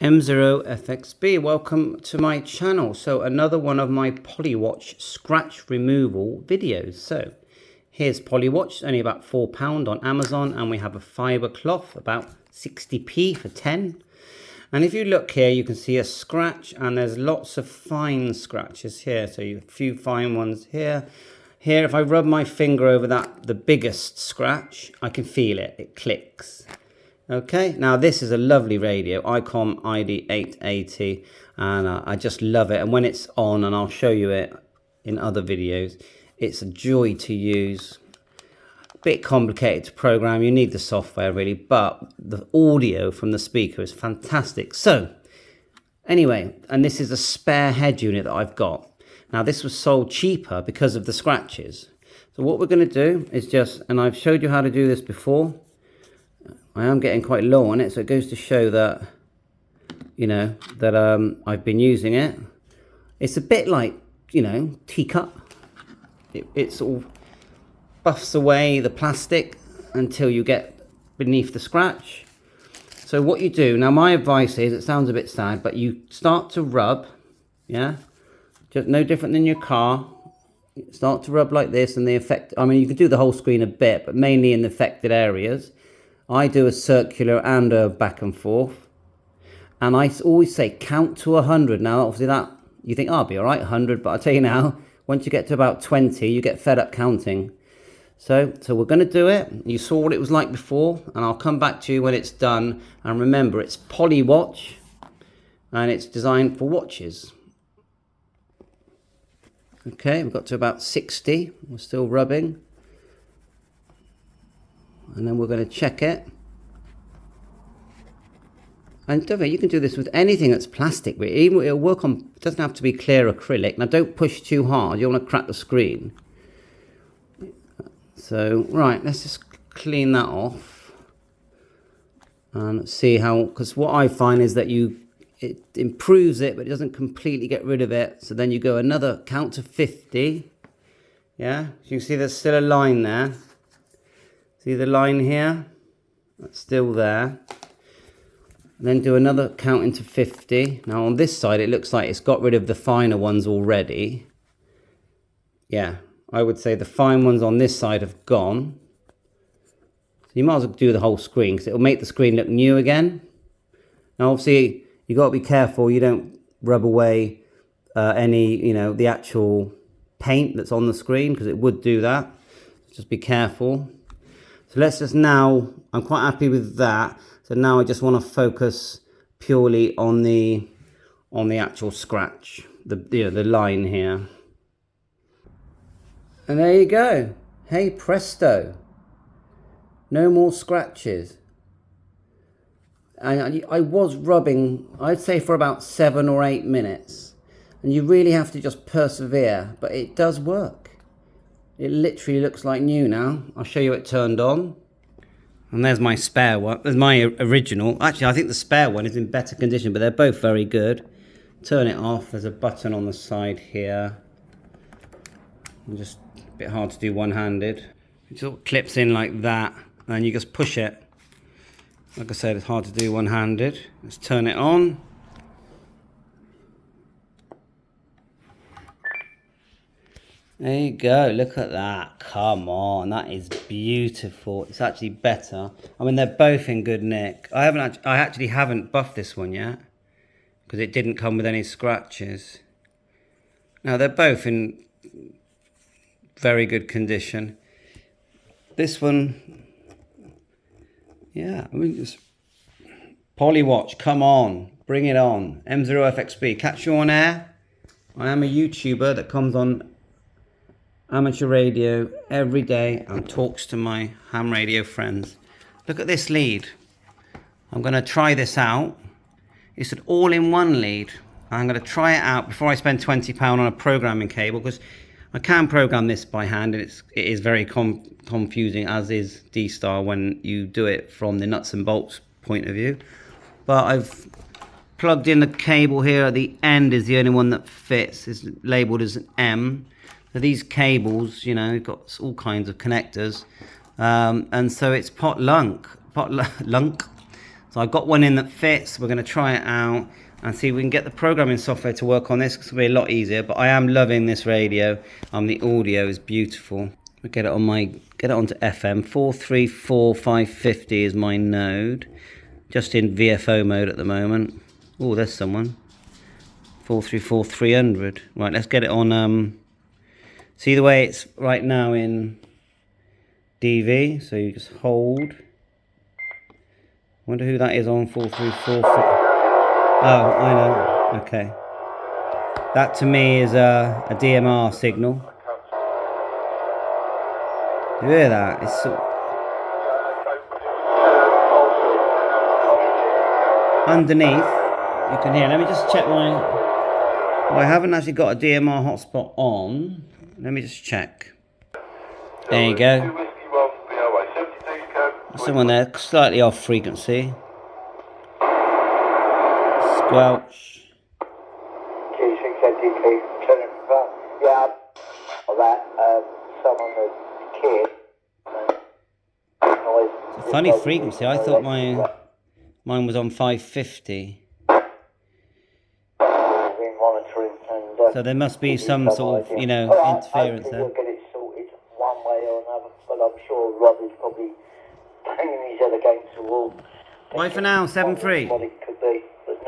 M0FXB, welcome to my channel. So another one of my Polywatch scratch removal videos. So here's Polywatch, only about £4 on Amazon, and we have a fibre cloth, about 60p for 10. And if you look here, you can see a scratch, and there's lots of fine scratches here. So a few fine ones here. Here, if I rub my finger over that, the biggest scratch, I can feel it, it clicks. Okay, now this is a lovely radio, Icom ID-880, and I just love it. And when it's on, and I'll show you it in other videos, it's a joy to use. A bit complicated to program, you need the software really, but the audio from the speaker is fantastic. So, anyway, and this is a spare head unit that I've got. Now this was sold cheaper because of the scratches. So what we're going to do is just, and I've showed you how to do this before, I am getting quite low on it, so it goes to show that, you know, that I've been using it. It's a bit like, you know, teacup. It sort of buffs away the plastic until you get beneath the scratch. So what you do, now my advice is, it sounds a bit sad, but you start to rub, yeah? Just no different than your car. Start to rub like this, and the effect, I mean, you can do the whole screen a bit, but mainly in the affected areas. I do a circular and a back and forth. And I always say count to 100. Now, obviously that, you think, oh, I'll be all right, 100. But I'll tell you now, once you get to about 20, you get fed up counting. So we're going to do it. You saw what it was like before. And I'll come back to you when it's done. And remember, it's Polywatch. And it's designed for watches. Okay, we've got to about 60. We're still rubbing. And then we're going to check it. And don't forget, you can do this with anything that's plastic. Even it'll work on, it doesn't have to be clear acrylic. Now don't push too hard, you don't want to crack the screen. So, right, let's just clean that off. And see how, because what I find is that it improves it, but it doesn't completely get rid of it. So then you go another count to 50. Yeah, you can see there's still a line there. See the line here? That's still there. And then do another count into 50. Now on this side, it looks like it's got rid of the finer ones already. Yeah, I would say the fine ones on this side have gone. So you might as well do the whole screen, because it'll make the screen look new again. Now obviously, you got to be careful you don't rub away any, you know, the actual paint that's on the screen, because it would do that. Just be careful. So let's just now, I'm quite happy with that. So now I just want to focus purely on the actual scratch, the line here. And there you go. Hey presto. No more scratches. And I was rubbing, I'd say for about 7 or 8 minutes. And you really have to just persevere, but it does work. It literally looks like new now. I'll show you it turned on. And there's my spare one. There's my original. Actually, I think the spare one is in better condition, but they're both very good. Turn it off. There's a button on the side here. And just a bit hard to do one-handed. It sort of clips in like that, and you just push it. Like I said, it's hard to do one-handed. Let's turn it on. There you go, look at that, come on, that is beautiful. It's actually better. I mean, they're both in good nick. I actually haven't buffed this one yet, because it didn't come with any scratches. Now, they're both in very good condition. This one, yeah, I mean, just Polywatch, come on, bring it on. M0FXB, catch you on air. I am a YouTuber that comes on amateur radio every day and talks to my ham radio friends. Look at this lead. I'm going to try this out. It's an all-in-one lead. I'm going to try it out before I spend £20 on a programming cable, because I can program this by hand, and it is very confusing, as is D-Star when you do it from the nuts and bolts point of view. But I've plugged in the cable here at the end, is the only one that fits. It's labeled as an M. So these cables, you know, got all kinds of connectors, and so it's pot lunk. So I've got one in that fits. We're going to try it out and see if we can get the programming software to work on this, because it'll be a lot easier. But I am loving this radio. The audio is beautiful. We get it onto FM. 434550 is my node. Just in VFO mode at the moment. Oh, there's someone. 434300. Right, let's get it on. See the way it's right now in DV. So you just hold. Wonder who that is on 4344. Oh, I know. Okay. That to me is a DMR signal. You hear that? It's so... Underneath, you can hear. Let me just check my... Well, I haven't actually got a DMR hotspot on. Let me just check. There you go. Someone there, slightly off frequency. Squelch. Yeah, that someone that kid. It's a funny frequency. I thought mine was on 550. So there must be some sort of, interference there. We'll get it sorted one way or another, but I'm sure Rob is probably banging his head against the wall. Bye for now, 7-3. What it could be.